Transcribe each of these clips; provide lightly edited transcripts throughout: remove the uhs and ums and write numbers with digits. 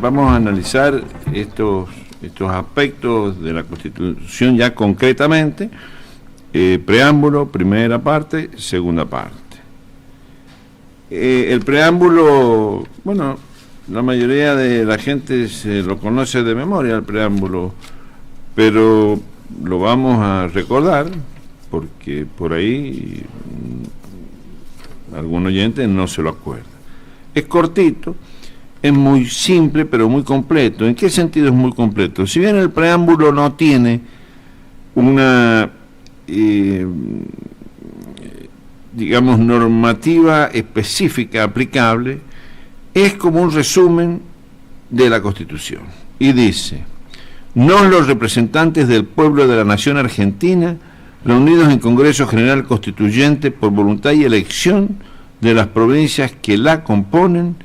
vamos a analizar estos aspectos de la Constitución ya concretamente. Preámbulo, primera parte, segunda parte. El preámbulo, bueno, la mayoría de la gente se lo conoce de memoria, el preámbulo, pero lo vamos a recordar porque por ahí algún oyente no se lo acuerda. Es cortito, es muy simple, pero muy completo. ¿En qué sentido es muy completo? Si bien el preámbulo no tiene una, digamos, normativa específica aplicable, es como un resumen de la Constitución. Y dice: nos los representantes del pueblo de la nación argentina, reunidos en Congreso General Constituyente por voluntad y elección de las provincias que la componen,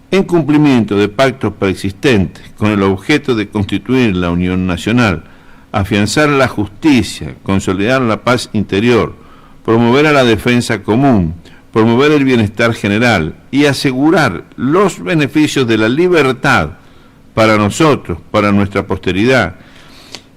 en cumplimiento de pactos preexistentes con el objeto de constituir la Unión Nacional, afianzar la justicia, consolidar la paz interior, promover a la defensa común, promover el bienestar general y asegurar los beneficios de la libertad para nosotros, para nuestra posteridad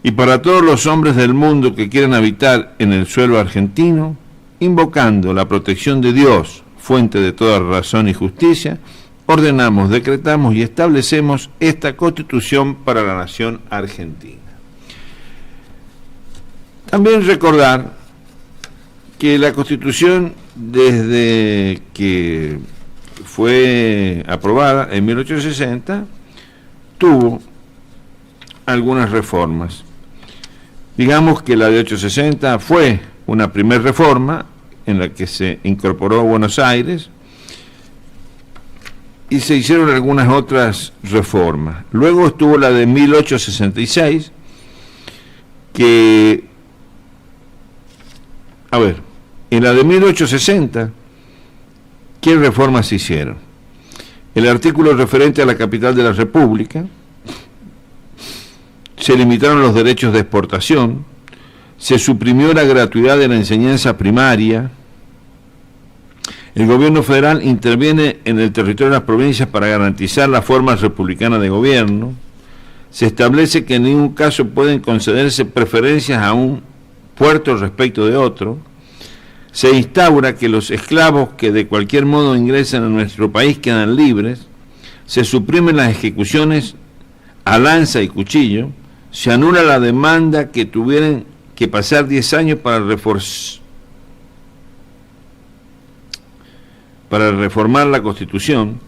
y para todos los hombres del mundo que quieran habitar en el suelo argentino, invocando la protección de Dios, fuente de toda razón y justicia, ordenamos, decretamos y establecemos esta Constitución para la nación argentina. También recordar que la Constitución, desde que fue aprobada en 1860, tuvo algunas reformas. Digamos que la de 1860 fue una primera reforma en la que se incorporó Buenos Aires y se hicieron algunas otras reformas. Luego estuvo la de 1866, que, en la de 1860, ¿qué reformas se hicieron? El artículo referente a la capital de la República, se limitaron los derechos de exportación, se suprimió la gratuidad de la enseñanza primaria. El gobierno federal interviene en el territorio de las provincias para garantizar la forma republicana de gobierno. Se establece que en ningún caso pueden concederse preferencias a un puerto respecto de otro. Se instaura que los esclavos que de cualquier modo ingresan a nuestro país quedan libres. Se suprimen las ejecuciones a lanza y cuchillo. Se anula la demanda que tuvieran que pasar 10 años para reformar la Constitución.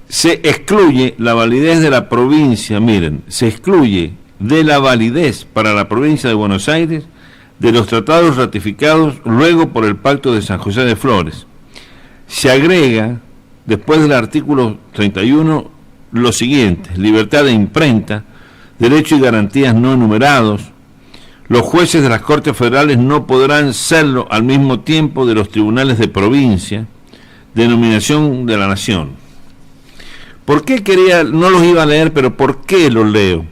Se excluye la validez de la provincia, se excluye de la validez para la provincia de Buenos Aires de los tratados ratificados luego por el Pacto de San José de Flores. Se agrega, después del artículo 31, lo siguiente: libertad de imprenta, derechos y garantías no enumerados. Los jueces de las Cortes Federales no podrán serlo al mismo tiempo de los tribunales de provincia, denominación de la nación. ¿Por qué no los iba a leer, pero por qué los leo?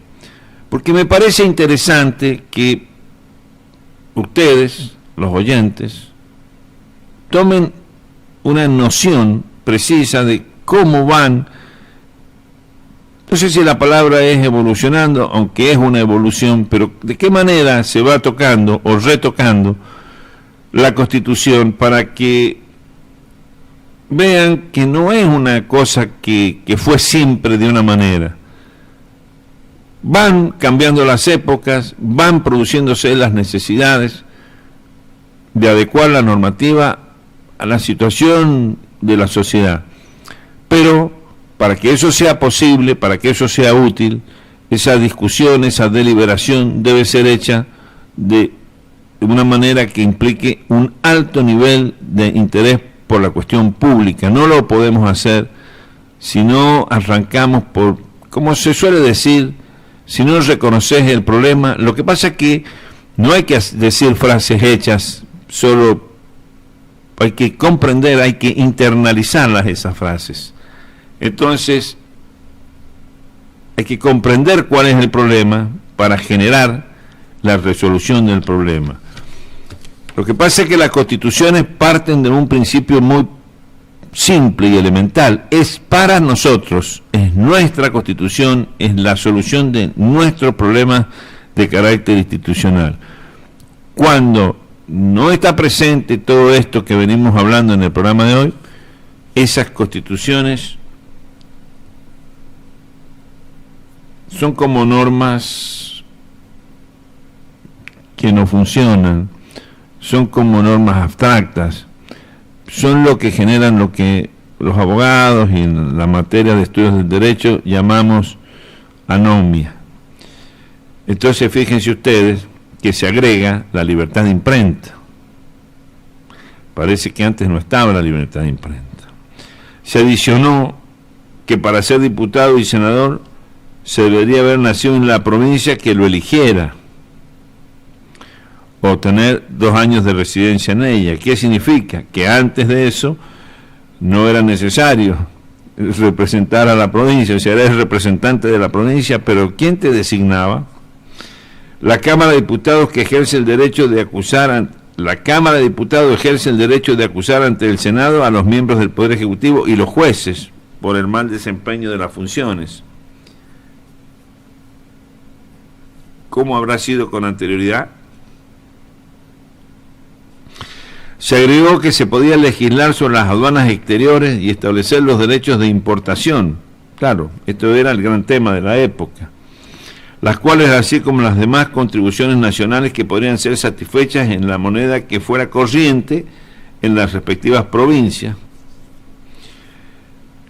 Porque me parece interesante que ustedes, los oyentes, tomen una noción precisa de cómo van. No sé si la palabra es evolucionando, aunque es una evolución, pero de qué manera se va tocando o retocando la Constitución para que vean que no es una cosa que fue siempre de una manera. Van cambiando las épocas, van produciéndose las necesidades de adecuar la normativa a la situación de la sociedad. Pero para que eso sea posible, para que eso sea útil, esa discusión, esa deliberación debe ser hecha de una manera que implique un alto nivel de interés por la cuestión pública. No lo podemos hacer si no arrancamos por, como se suele decir, si no reconoces el problema. Lo que pasa es que no hay que decir frases hechas, solo hay que comprender, hay que internalizarlas esas frases. Entonces, hay que comprender cuál es el problema para generar la resolución del problema. Lo que pasa es que las constituciones parten de un principio muy simple y elemental, es para nosotros, es nuestra Constitución, es la solución de nuestros problemas de carácter institucional. Cuando no está presente todo esto que venimos hablando en el programa de hoy, esas constituciones son como normas que no funcionan, son como normas abstractas, son lo que generan lo que los abogados y en la materia de estudios del derecho llamamos anomia. Entonces fíjense ustedes que se agrega la libertad de imprenta. Parece que antes no estaba la libertad de imprenta. Se adicionó que para ser diputado y senador se debería haber nacido en la provincia que lo eligiera, o tener 2 años de residencia en ella. ¿Qué significa? Que antes de eso no era necesario representar a la provincia, o sea, eres representante de la provincia, pero ¿quién te designaba? La Cámara de Diputados que ejerce el derecho de acusar, la Cámara de Diputados ejerce el derecho de acusar ante el Senado a los miembros del Poder Ejecutivo y los jueces por el mal desempeño de las funciones. ¿Cómo habrá sido con anterioridad? Se agregó que se podía legislar sobre las aduanas exteriores y establecer los derechos de importación. Claro, esto era el gran tema de la época. Las cuales, así como las demás contribuciones nacionales que podrían ser satisfechas en la moneda que fuera corriente en las respectivas provincias.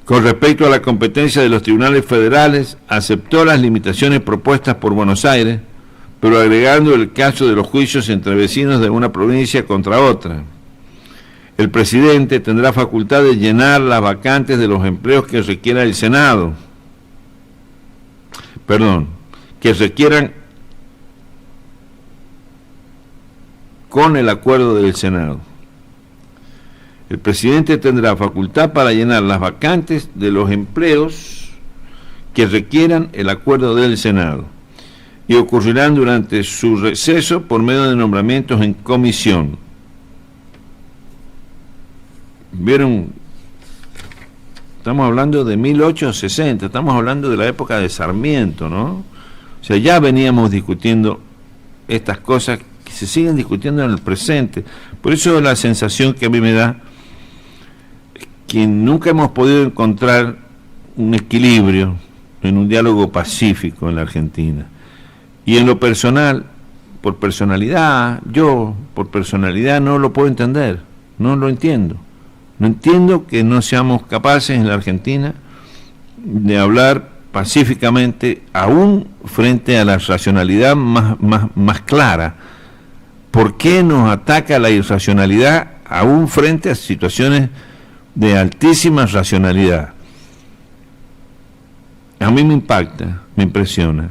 Con respecto a la competencia de los tribunales federales, aceptó las limitaciones propuestas por Buenos Aires, pero agregando el caso de los juicios entre vecinos de una provincia contra otra. El presidente tendrá facultad de llenar las vacantes de los empleos que requiera el Senado. Que requieran con el acuerdo del Senado. El presidente tendrá facultad para llenar las vacantes de los empleos que requieran el acuerdo del Senado y ocurrirán durante su receso por medio de nombramientos en comisión. ¿Vieron? Estamos hablando de 1860, estamos hablando de la época de Sarmiento, ¿no? O sea, ya veníamos discutiendo estas cosas que se siguen discutiendo en el presente. Por eso la sensación que a mí me da es que nunca hemos podido encontrar un equilibrio en un diálogo pacífico en la Argentina. Y en lo personal, por personalidad no lo puedo entender, no lo entiendo. No entiendo que no seamos capaces en la Argentina de hablar pacíficamente, aún frente a la racionalidad más clara. ¿Por qué nos ataca la irracionalidad aún frente a situaciones de altísima racionalidad? A mí me impacta, me impresiona.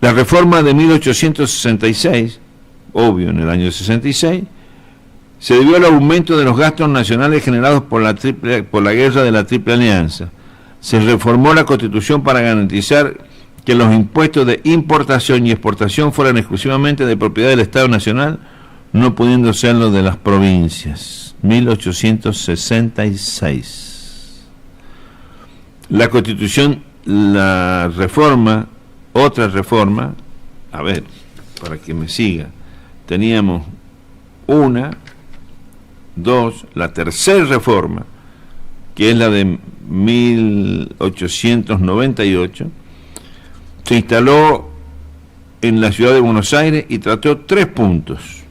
La reforma de 1866, obvio en el año 66, se debió al aumento de los gastos nacionales generados por la guerra de la Triple Alianza. Se reformó la Constitución para garantizar que los impuestos de importación y exportación fueran exclusivamente de propiedad del Estado Nacional, no pudiendo serlo de las provincias. 1866. La Constitución, la reforma, otra reforma, a ver, para que me siga, teníamos una, dos, la tercera reforma, que es la de 1898, se instaló en la ciudad de Buenos Aires y trató 3 puntos.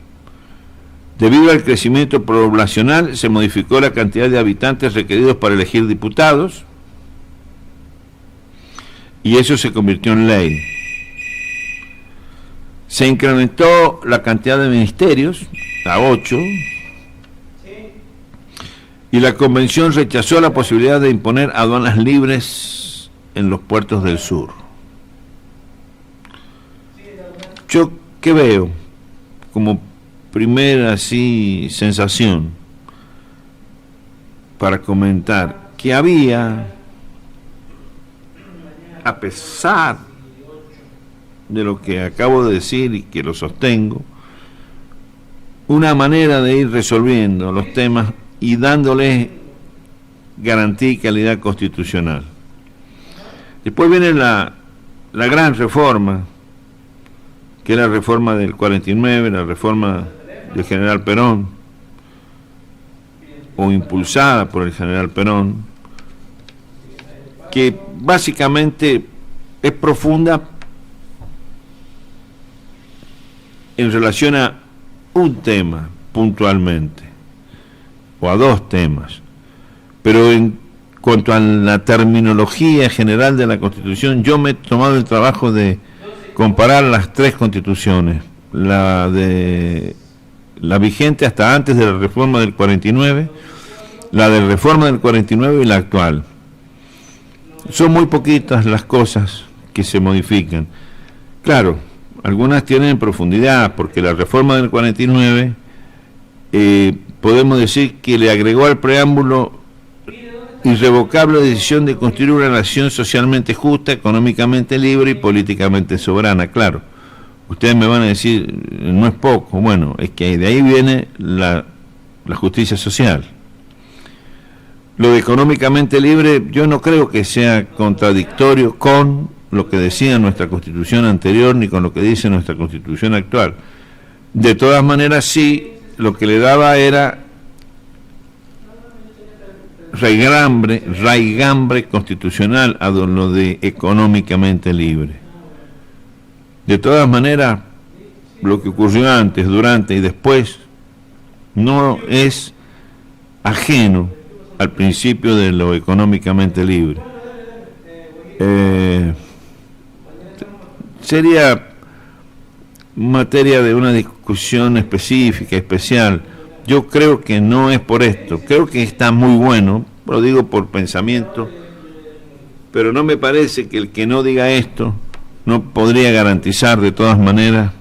Debido al crecimiento poblacional, se modificó la cantidad de habitantes requeridos para elegir diputados, y eso se convirtió en ley. Se incrementó la cantidad de ministerios a 8, y la convención rechazó la posibilidad de imponer aduanas libres en los puertos del sur. Yo, ¿qué veo? Como primera así sensación para comentar que había, a pesar de lo que acabo de decir y que lo sostengo, una manera de ir resolviendo los temas y dándoles garantía y calidad constitucional. Después viene la gran reforma, que es la reforma del 49, la reforma del general Perón, o impulsada por el general Perón, que básicamente es profunda en relación a un tema puntualmente, o a dos temas, pero en cuanto a la terminología general de la Constitución, yo me he tomado el trabajo de comparar las tres constituciones, la vigente hasta antes de la reforma del 49, la de reforma del 49 y la actual. Son muy poquitas las cosas que se modifican. Claro, algunas tienen profundidad, porque la reforma del 49 podemos decir que le agregó al preámbulo irrevocable decisión de construir una nación socialmente justa, económicamente libre y políticamente soberana. Claro, ustedes me van a decir, no es poco. Bueno, es que de ahí viene la justicia social. Lo de económicamente libre yo no creo que sea contradictorio con lo que decía nuestra Constitución anterior ni con lo que dice nuestra Constitución actual. De todas maneras, sí, lo que le daba era raigambre constitucional a lo de económicamente libre. De todas maneras, lo que ocurrió antes, durante y después no es ajeno al principio de lo económicamente libre. Sería materia de una discusión específica, especial. Yo creo que no es por esto, creo que está muy bueno, lo digo por pensamiento, pero no me parece que el que no diga esto no podría garantizar de todas maneras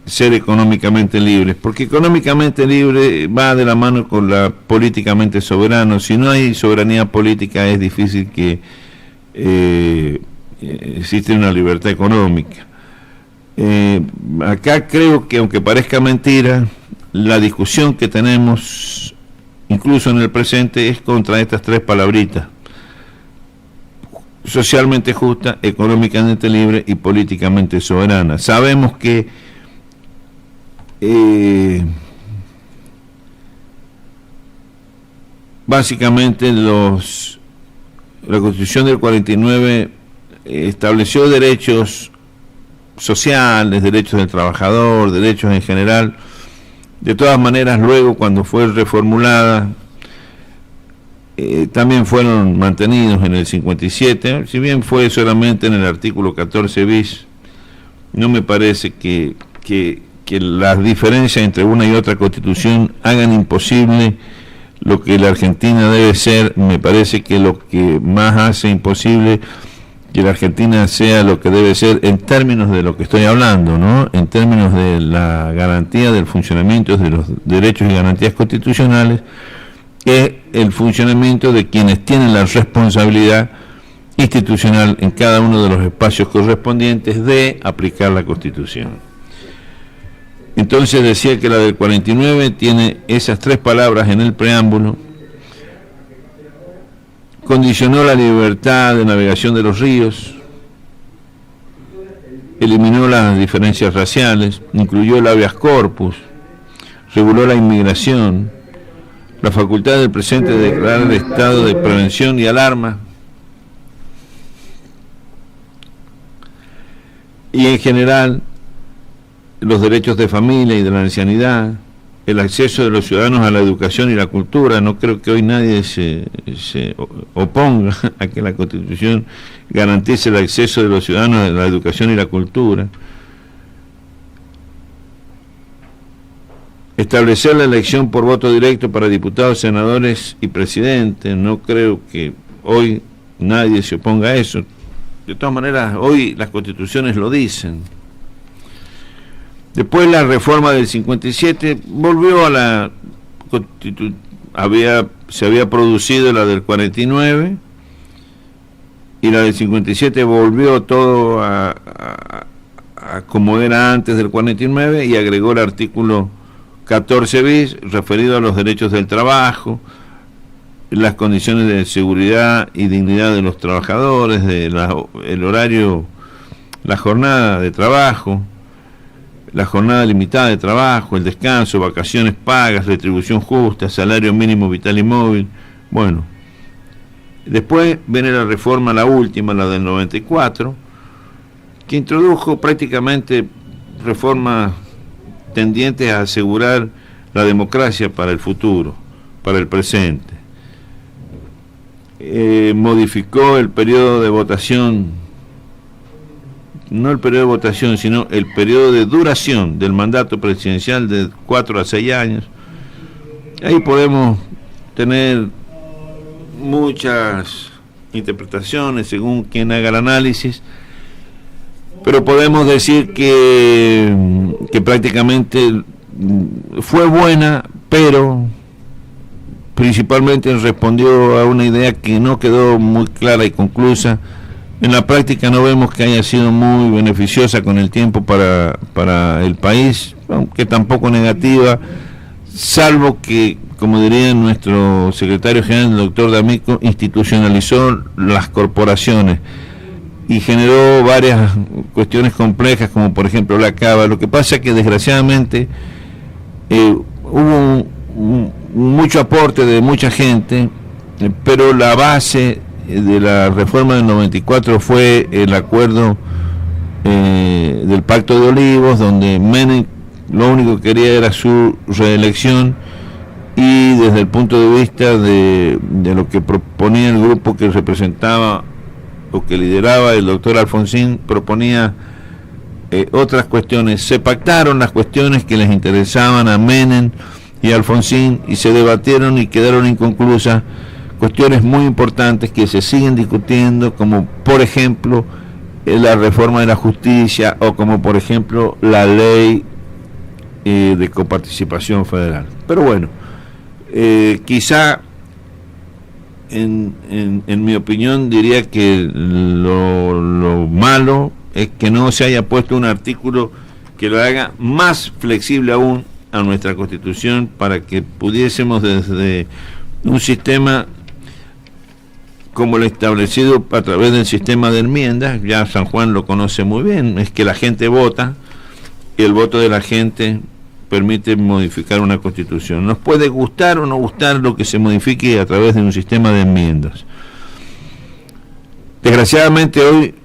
ser económicamente libres, porque económicamente libre va de la mano con la políticamente soberano. Si no hay soberanía política es difícil que exista una libertad económica. Acá creo que, aunque parezca mentira, la discusión que tenemos incluso en el presente es contra estas tres palabritas: socialmente justa, económicamente libre y políticamente soberana. Sabemos que básicamente la Constitución del 49 estableció derechos sociales, derechos del trabajador, derechos en general. De todas maneras, luego, cuando fue reformulada, también fueron mantenidos en el 57, si bien fue solamente en el artículo 14 bis. No me parece que las diferencias entre una y otra constitución hagan imposible lo que la Argentina debe ser. Me parece que lo que más hace imposible que la Argentina sea lo que debe ser, en términos de lo que estoy hablando, ¿no? En términos de la garantía del funcionamiento de los derechos y garantías constitucionales, es el funcionamiento de quienes tienen la responsabilidad institucional en cada uno de los espacios correspondientes de aplicar la Constitución. Entonces decía que la del 49 tiene esas tres palabras en el preámbulo. Condicionó la libertad de navegación de los ríos, eliminó las diferencias raciales, incluyó el habeas corpus, reguló la inmigración, la facultad del presidente de declarar el estado de prevención y alarma, y en general los derechos de familia y de la ancianidad, el acceso de los ciudadanos a la educación y la cultura. No creo que hoy nadie se oponga a que la Constitución garantice el acceso de los ciudadanos a la educación y la cultura. Establecer la elección por voto directo para diputados, senadores y presidentes. No creo que hoy nadie se oponga a eso. De todas maneras, hoy las constituciones lo dicen. Después la reforma del 57 volvió a la se había producido la del 49 y la del 57 volvió todo a como era antes del 49 y agregó el artículo 14 bis, referido a los derechos del trabajo, las condiciones de seguridad y dignidad de los trabajadores, el horario, la jornada de trabajo, la jornada limitada de trabajo, el descanso, vacaciones pagas, retribución justa, salario mínimo vital y móvil. Bueno, después viene la reforma, la última, la del 94, que introdujo prácticamente reformas tendientes a asegurar la democracia para el futuro, para el presente. Modificó el periodo de votación, no el periodo de votación, sino el periodo de duración del mandato presidencial de 4 a 6 años. Ahí podemos tener muchas interpretaciones según quien haga el análisis, pero podemos decir que prácticamente fue buena, pero principalmente respondió a una idea que no quedó muy clara y conclusa. En la práctica no vemos que haya sido muy beneficiosa con el tiempo para el país, aunque tampoco negativa, salvo que, como diría nuestro secretario general, el doctor D'Amico, institucionalizó las corporaciones y generó varias cuestiones complejas, como por ejemplo la cava. Lo que pasa es que desgraciadamente hubo mucho aporte de mucha gente, pero la base de la reforma del 94 fue el acuerdo del Pacto de Olivos, donde Menem lo único que quería era su reelección, y desde el punto de vista de lo que proponía el grupo que representaba o que lideraba el doctor Alfonsín, proponía otras cuestiones. Se pactaron las cuestiones que les interesaban a Menem y Alfonsín y se debatieron y quedaron inconclusas cuestiones muy importantes que se siguen discutiendo, como por ejemplo la reforma de la justicia, o como por ejemplo la ley de coparticipación federal. Pero bueno, quizá en mi opinión diría que lo malo es que no se haya puesto un artículo que lo haga más flexible aún a nuestra Constitución, para que pudiésemos desde un sistema como lo establecido a través del sistema de enmiendas, ya San Juan lo conoce muy bien, es que la gente vota, y el voto de la gente permite modificar una Constitución. Nos puede gustar o no gustar lo que se modifique a través de un sistema de enmiendas. Desgraciadamente hoy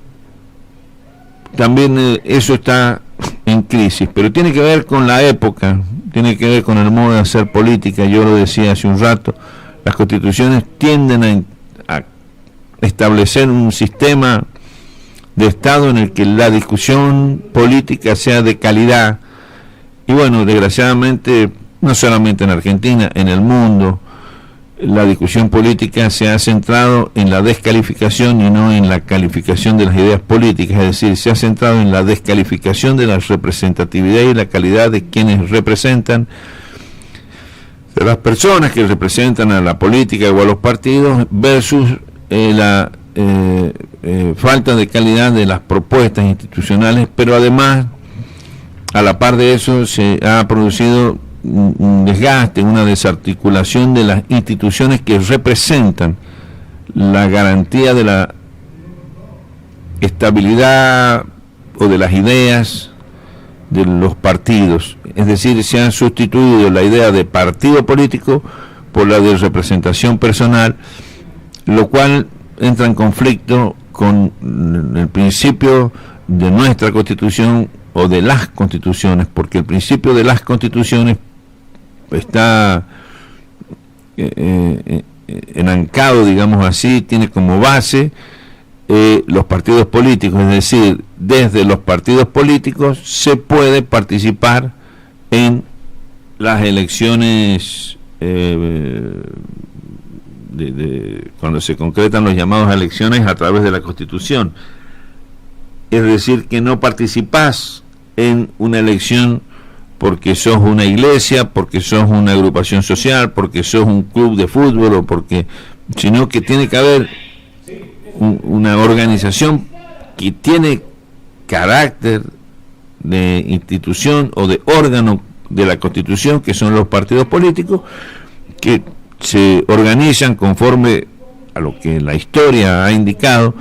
también eso está en crisis, pero tiene que ver con la época, tiene que ver con el modo de hacer política. Yo lo decía hace un rato, las constituciones tienden a establecer un sistema de Estado en el que la discusión política sea de calidad, y bueno, desgraciadamente, no solamente en Argentina, en el mundo, la discusión política se ha centrado en la descalificación y no en la calificación de las ideas políticas, es decir, se ha centrado en la descalificación de la representatividad y la calidad de quienes representan, de las personas que representan a la política o a los partidos, versus la falta de calidad de las propuestas institucionales. Pero además, a la par de eso, se ha producido un desgaste, una desarticulación de las instituciones que representan la garantía de la estabilidad o de las ideas de los partidos. Es decir, se han sustituido la idea de partido político por la de representación personal, lo cual entra en conflicto con el principio de nuestra Constitución o de las constituciones, porque el principio de las constituciones está enancado, digamos así, tiene como base los partidos políticos, es decir, desde los partidos políticos se puede participar en las elecciones, cuando se concretan los llamados a elecciones a través de la Constitución. Es decir, que no participás en una elección porque sos una iglesia, porque sos una agrupación social, porque sos un club de fútbol, sino que tiene que haber una organización que tiene carácter de institución o de órgano de la Constitución, que son los partidos políticos, que se organizan conforme a lo que la historia ha indicado,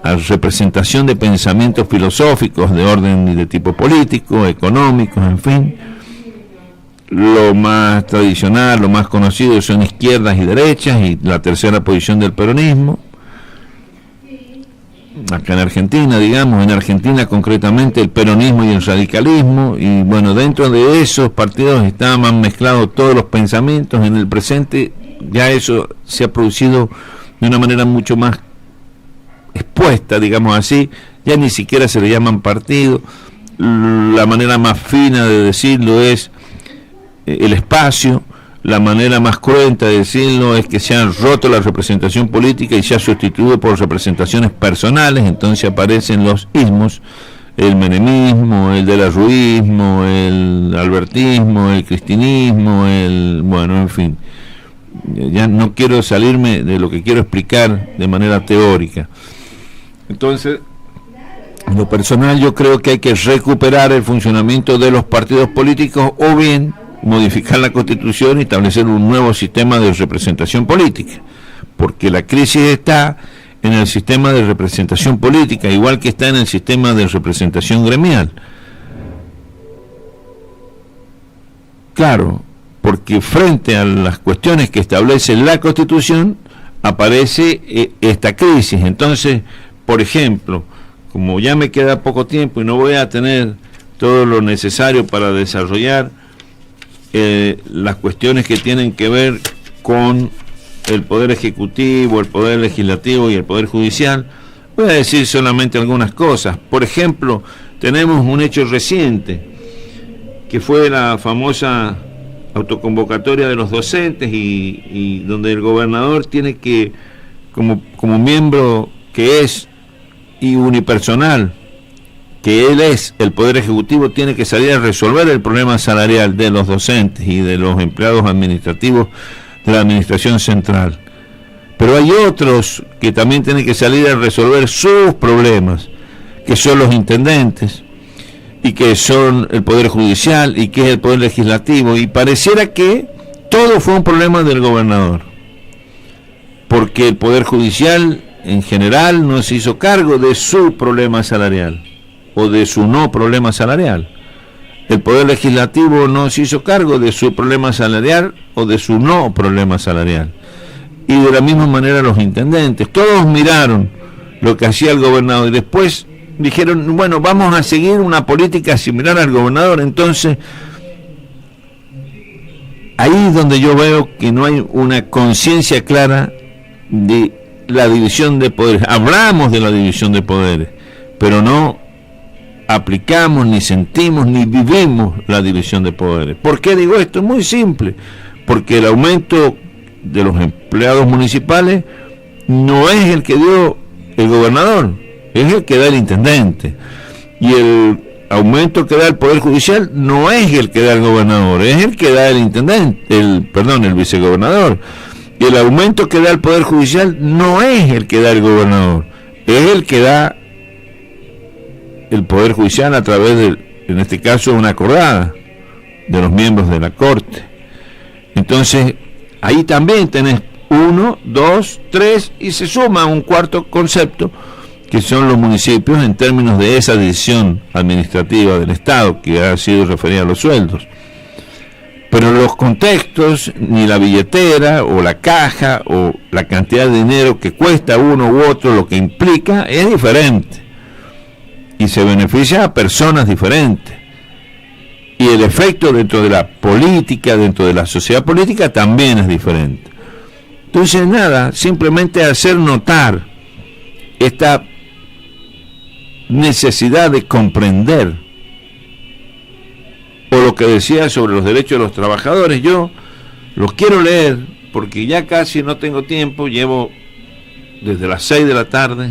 a representación de pensamientos filosóficos de orden y de tipo político, económicos, en fin. Lo más tradicional, lo más conocido son izquierdas y derechas, y la tercera posición del peronismo. Acá en Argentina, digamos, en Argentina concretamente el peronismo y el radicalismo, y bueno, dentro de esos partidos estaban mezclados todos los pensamientos. En el presente ya eso se ha producido de una manera mucho más expuesta, digamos así, ya ni siquiera se le llaman partidos. La manera más fina de decirlo es el espacio. La manera más cruenta de decirlo es que se ha roto la representación política y se ha sustituido por representaciones personales. Entonces aparecen los ismos, el menemismo, el delarruismo, el albertismo, el cristinismo, bueno, en fin. Ya no quiero salirme de lo que quiero explicar de manera teórica. Entonces, en lo personal, yo creo que hay que recuperar el funcionamiento de los partidos políticos, o bien modificar la Constitución y establecer un nuevo sistema de representación política, porque la crisis está en el sistema de representación política, igual que está en el sistema de representación gremial. Claro, porque frente a las cuestiones que establece la Constitución aparece esta crisis. Entonces, por ejemplo, como ya me queda poco tiempo y no voy a tener todo lo necesario para desarrollar las cuestiones que tienen que ver con el Poder Ejecutivo, el Poder Legislativo y el Poder Judicial, voy a decir solamente algunas cosas. Por ejemplo, tenemos un hecho reciente, que fue la famosa autoconvocatoria de los docentes, y donde el gobernador tiene que, como miembro que es y unipersonal, que él es el Poder Ejecutivo, tiene que salir a resolver el problema salarial de los docentes y de los empleados administrativos de la Administración Central. Pero hay otros que también tienen que salir a resolver sus problemas, que son los intendentes, y que son el Poder Judicial, y que es el Poder Legislativo, y pareciera que todo fue un problema del gobernador, porque el Poder Judicial en general no se hizo cargo de su problema salarial, o de su no problema salarial. El Poder Legislativo no se hizo cargo de su problema salarial o de su no problema salarial. Y de la misma manera los intendentes. Todos miraron lo que hacía el gobernador y después dijeron, bueno, vamos a seguir una política similar al gobernador. Entonces, ahí es donde yo veo que no hay una conciencia clara de la división de poderes. Hablamos de la división de poderes, pero no aplicamos, ni sentimos, ni vivimos la división de poderes. ¿Por qué digo esto? Es muy simple, porque el aumento de los empleados municipales no es el que dio el gobernador, es el que da el intendente, y el aumento que da el Poder Judicial no es el que da el gobernador, es el que da el intendente, el vicegobernador, y el aumento que da el Poder Judicial no es el que da el gobernador, es el que da el Poder Judicial a través de, en este caso, una acordada de los miembros de la Corte. Entonces, ahí también tenés 1, 2, 3, y se suma un cuarto concepto, que son los municipios, en términos de esa división administrativa del Estado, que ha sido referida a los sueldos. Pero los contextos, ni la billetera, o la caja, o la cantidad de dinero que cuesta uno u otro, lo que implica, es diferente. Y se beneficia a personas diferentes. Y el efecto dentro de la política, dentro de la sociedad política, también es diferente. Entonces, nada, simplemente hacer notar esta necesidad de comprender, o lo que decía sobre los derechos de los trabajadores. Yo los quiero leer, porque ya casi no tengo tiempo, llevo desde las 6 de la tarde,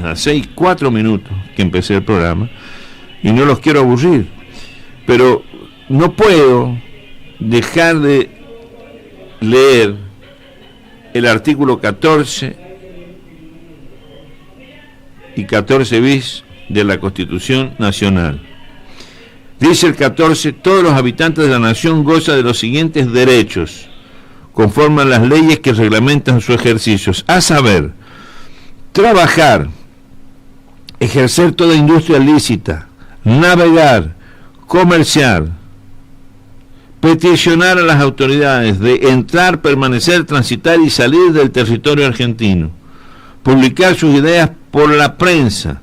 a las 6:04 que empecé el programa, y no los quiero aburrir, pero no puedo dejar de leer el artículo 14 y 14 bis de la Constitución Nacional. Dice el 14, todos los habitantes de la nación gozan de los siguientes derechos, conforme a las leyes que reglamentan sus ejercicios, a saber, trabajar, ejercer toda industria lícita, navegar, comerciar, peticionar a las autoridades de entrar, permanecer, transitar y salir del territorio argentino, publicar sus ideas por la prensa,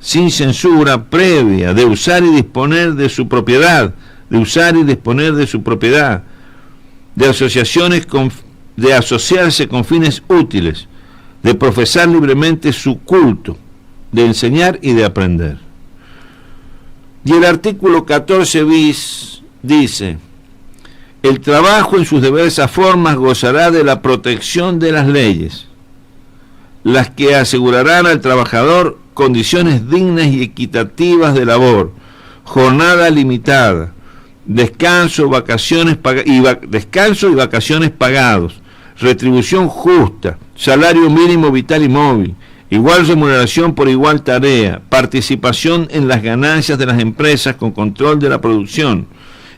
sin censura previa, de usar y disponer de su propiedad, de asociarse con fines útiles, de profesar libremente su culto, de enseñar y de aprender. Y el artículo 14 bis dice: el trabajo en sus diversas formas gozará de la protección de las leyes, las que asegurarán al trabajador condiciones dignas y equitativas de labor, jornada limitada, descanso y vacaciones pagados, retribución justa, salario mínimo vital y móvil, igual remuneración por igual tarea, participación en las ganancias de las empresas con control de la producción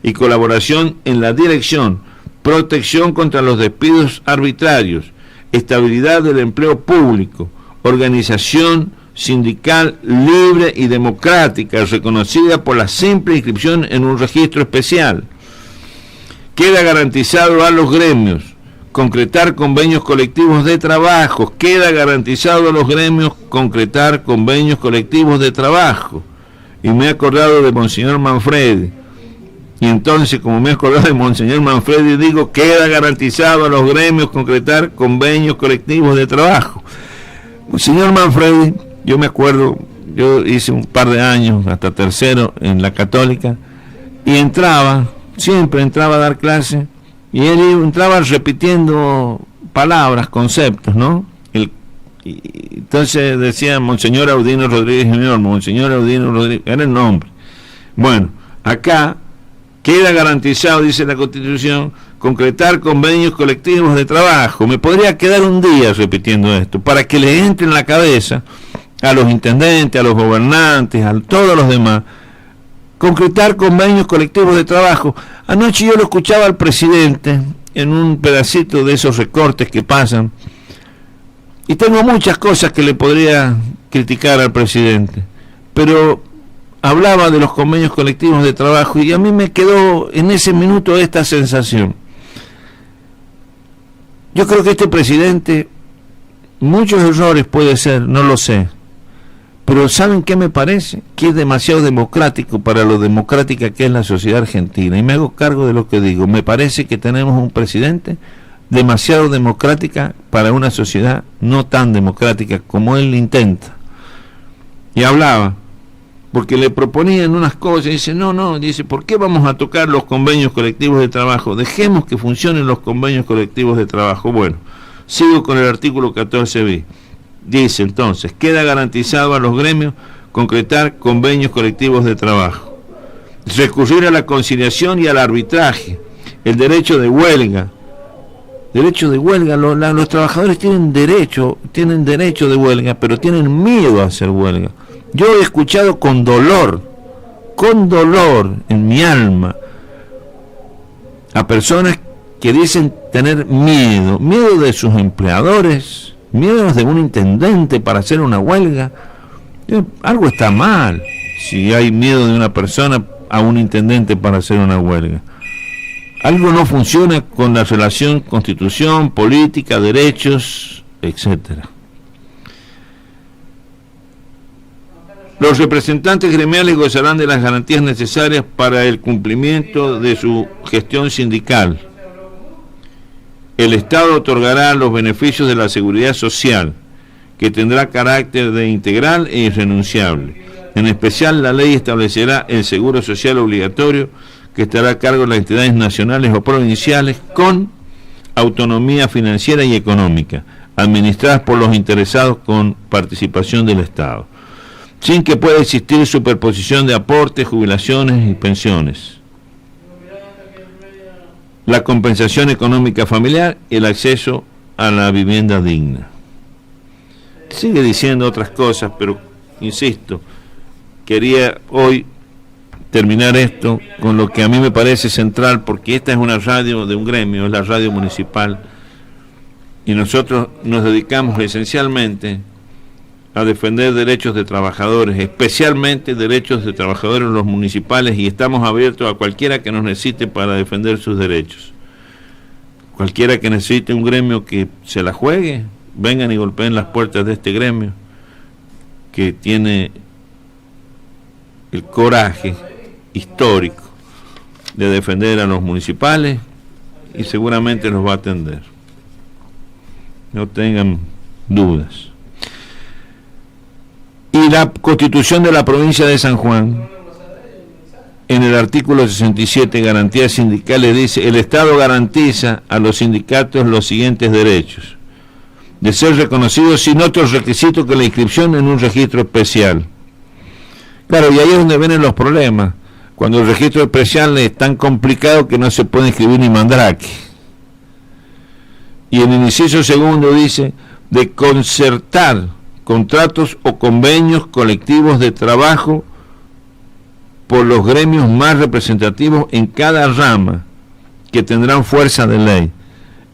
y colaboración en la dirección, protección contra los despidos arbitrarios, estabilidad del empleo público, organización sindical libre y democrática, reconocida por la simple inscripción en un registro especial. Queda garantizado a los gremios concretar convenios colectivos de trabajo, Y me he acordado de Monseñor Manfredi. Y entonces, como me he acordado de Monseñor Manfredi, digo, queda garantizado a los gremios concretar convenios colectivos de trabajo. Monseñor Manfredi, yo me acuerdo, yo hice un par de años, hasta tercero, en la Católica, y siempre entraba a dar clase, y él entraba repitiendo palabras, conceptos, ¿no? Entonces decía Monseñor Audino Rodríguez Jr., Monseñor Audino Rodríguez, era el nombre. Bueno, acá queda garantizado, dice la Constitución, concretar convenios colectivos de trabajo. Me podría quedar un día repitiendo esto, para que le entre en la cabeza a los intendentes, a los gobernantes, a todos los demás, concretar convenios colectivos de trabajo. Anoche yo lo escuchaba al presidente en un pedacito de esos recortes que pasan, y tengo muchas cosas que le podría criticar al presidente, pero hablaba de los convenios colectivos de trabajo y a mí me quedó en ese minuto esta sensación. Yo creo que este presidente, muchos errores puede ser, no lo sé, pero ¿saben qué me parece? Que es demasiado democrático para lo democrática que es la sociedad argentina, y me hago cargo de lo que digo. Me parece que tenemos un presidente demasiado democrática para una sociedad no tan democrática como él intenta. Y hablaba, porque le proponían unas cosas, y dice, dice, ¿por qué vamos a tocar los convenios colectivos de trabajo? Dejemos que funcionen los convenios colectivos de trabajo. Bueno, sigo con el artículo 14 bis. Dice entonces, queda garantizado a los gremios concretar convenios colectivos de trabajo, recurrir a la conciliación y al arbitraje, el derecho de huelga. Los trabajadores tienen derecho de huelga, pero tienen miedo a hacer huelga. Yo he escuchado con dolor en mi alma, a personas que dicen tener miedo de sus empleadores, miedo de un intendente para hacer una huelga. Algo está mal si hay miedo de una persona a un intendente para hacer una huelga. Algo no funciona con la relación constitución, política, derechos, etcétera. Los representantes gremiales gozarán de las garantías necesarias para el cumplimiento de su gestión sindical. El Estado otorgará los beneficios de la seguridad social, que tendrá carácter de integral e irrenunciable. En especial, la ley establecerá el seguro social obligatorio, que estará a cargo de las entidades nacionales o provinciales con autonomía financiera y económica, administradas por los interesados con participación del Estado, sin que pueda existir superposición de aportes, jubilaciones y pensiones. La compensación económica familiar y el acceso a la vivienda digna. Sigue diciendo otras cosas, pero insisto, quería hoy terminar esto con lo que a mí me parece central, porque esta es una radio de un gremio, es la radio municipal, y nosotros nos dedicamos esencialmente a defender derechos de trabajadores, especialmente derechos de trabajadores los municipales, y estamos abiertos a cualquiera que nos necesite para defender sus derechos. Cualquiera que necesite un gremio que se la juegue, vengan y golpeen las puertas de este gremio, que tiene el coraje histórico de defender a los municipales y seguramente los va a atender. No tengan dudas. Y la Constitución de la provincia de San Juan, en el artículo 67, garantías sindicales, dice: el Estado garantiza a los sindicatos los siguientes derechos: de ser reconocidos sin otros requisitos que la inscripción en un registro especial. Claro, y ahí es donde vienen los problemas, cuando el registro especial es tan complicado que no se puede inscribir ni mandrake. Y en el inciso segundo dice: de concertar contratos o convenios colectivos de trabajo por los gremios más representativos en cada rama, que tendrán fuerza de ley.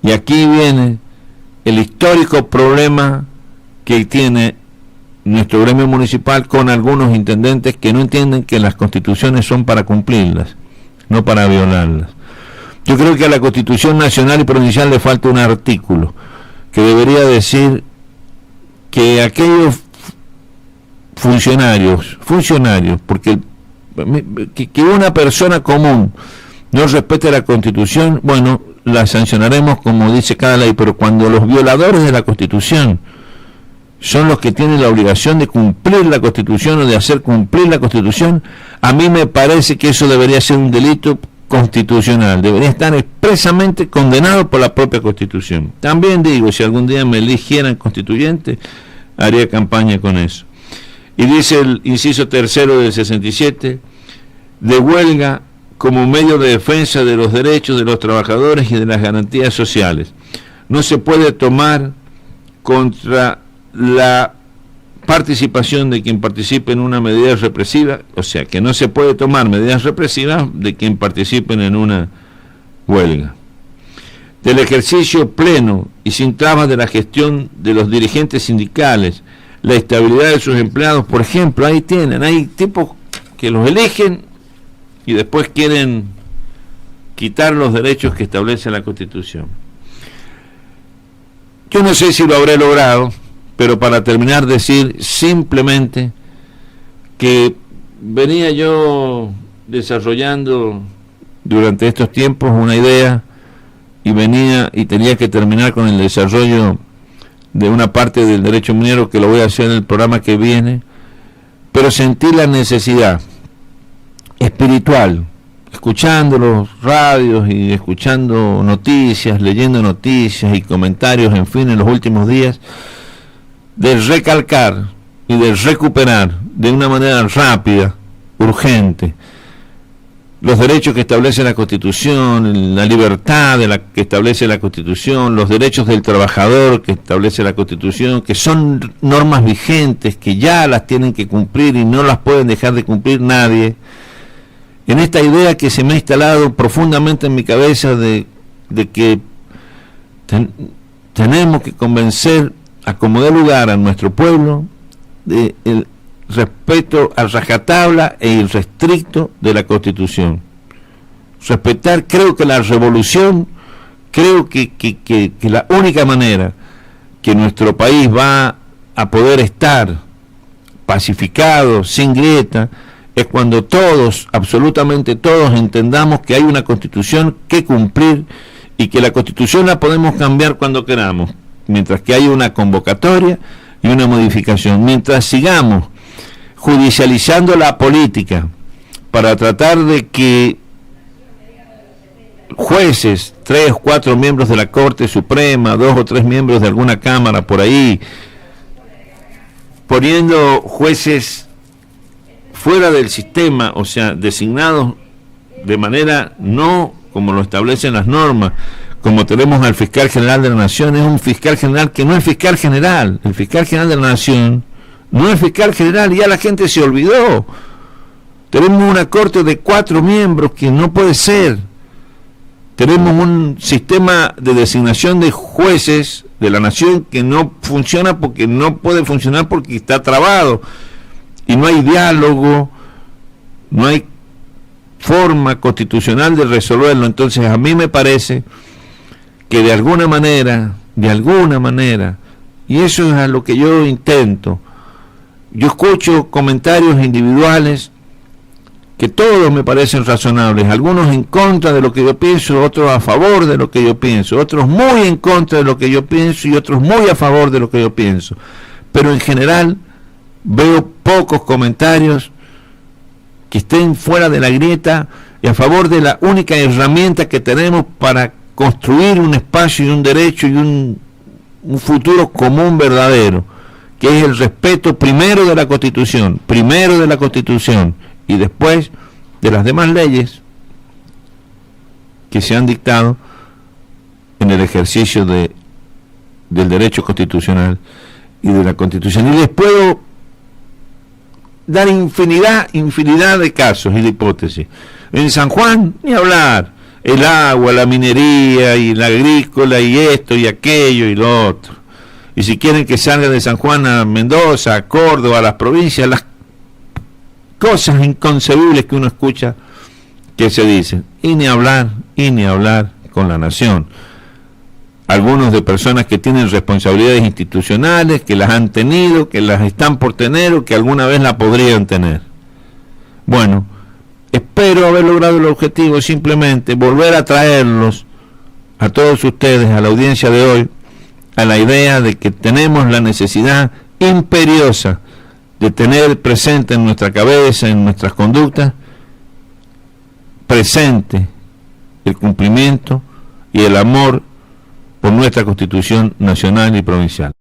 Y aquí viene el histórico problema que tiene nuestro gremio municipal con algunos intendentes que no entienden que las constituciones son para cumplirlas, no para violarlas. Yo creo que a la Constitución nacional y provincial le falta un artículo que debería decir que aquellos funcionarios, porque que una persona común no respete la Constitución, bueno, la sancionaremos como dice cada ley, pero cuando los violadores de la Constitución son los que tienen la obligación de cumplir la Constitución o de hacer cumplir la Constitución, a mí me parece que eso debería ser un delito constitucional, debería estar expresamente condenado por la propia Constitución. También digo, si algún día me eligieran constituyente, haría campaña con eso. Y dice el inciso tercero del 67, de huelga como medio de defensa de los derechos de los trabajadores y de las garantías sociales. No se puede tomar contra la participación de quien participe en una medida represiva, o sea, que no se puede tomar medidas represivas de quien participen en una huelga. Del ejercicio pleno y sin trabas de la gestión de los dirigentes sindicales, la estabilidad de sus empleados, por ejemplo, hay tipos que los eligen y después quieren quitar los derechos que establece la Constitución. Yo no sé si lo habré logrado, pero para terminar decir simplemente que venía yo desarrollando durante estos tiempos una idea y tenía que terminar con el desarrollo de una parte del derecho minero, que lo voy a hacer en el programa que viene, pero sentí la necesidad espiritual, escuchando los radios y escuchando noticias, leyendo noticias y comentarios, en fin, en los últimos días, de recalcar y de recuperar de una manera rápida, urgente, los derechos que establece la Constitución, la libertad que establece la Constitución, los derechos del trabajador que establece la Constitución, que son normas vigentes, que ya las tienen que cumplir y no las pueden dejar de cumplir nadie, en esta idea que se me ha instalado profundamente en mi cabeza de que tenemos que convencer a como dé lugar a nuestro pueblo de el respeto a rajatabla e irrestricto de la Constitución. Respetar, creo que la revolución, creo que la única manera que nuestro país va a poder estar pacificado, sin grieta, es cuando todos, absolutamente todos, entendamos que hay una Constitución que cumplir y que la Constitución la podemos cambiar cuando queramos, mientras que hay una convocatoria y una modificación. Mientras sigamos judicializando la política para tratar de que jueces, 3 o 4 miembros de la Corte Suprema, 2 o 3 miembros de alguna cámara por ahí, poniendo jueces fuera del sistema, o sea, designados de manera no como lo establecen las normas, como tenemos al fiscal general de la Nación, es un fiscal general que no es fiscal general. El fiscal general de la Nación no es fiscal general, y ya la gente se olvidó. Tenemos una corte de 4 miembros que no puede ser. Tenemos un sistema de designación de jueces de la nación que no funciona porque no puede funcionar porque está trabado. Y no hay diálogo, no hay forma constitucional de resolverlo. Entonces a mí me parece que de alguna manera, y eso es a lo que yo intento, yo escucho comentarios individuales que todos me parecen razonables, algunos en contra de lo que yo pienso, otros a favor de lo que yo pienso, otros muy en contra de lo que yo pienso y otros muy a favor de lo que yo pienso. Pero en general veo pocos comentarios que estén fuera de la grieta y a favor de la única herramienta que tenemos para construir un espacio y un derecho y un futuro común verdadero, que es el respeto primero de la Constitución y después de las demás leyes que se han dictado en el ejercicio del derecho constitucional y de la Constitución. Y les puedo dar infinidad de casos y de hipótesis. En San Juan, ni hablar, el agua, la minería y la agrícola y esto y aquello y lo otro. Y si quieren que salga de San Juan a Mendoza, a Córdoba, a las provincias, las cosas inconcebibles que uno escucha que se dicen, y ni hablar con la nación. Algunos de personas que tienen responsabilidades institucionales, que las han tenido, que las están por tener o que alguna vez la podrían tener. Bueno, espero haber logrado el objetivo, simplemente volver a traerlos a todos ustedes, a la audiencia de hoy, a la idea de que tenemos la necesidad imperiosa de tener presente en nuestra cabeza, en nuestras conductas, presente el cumplimiento y el amor por nuestra Constitución nacional y provincial.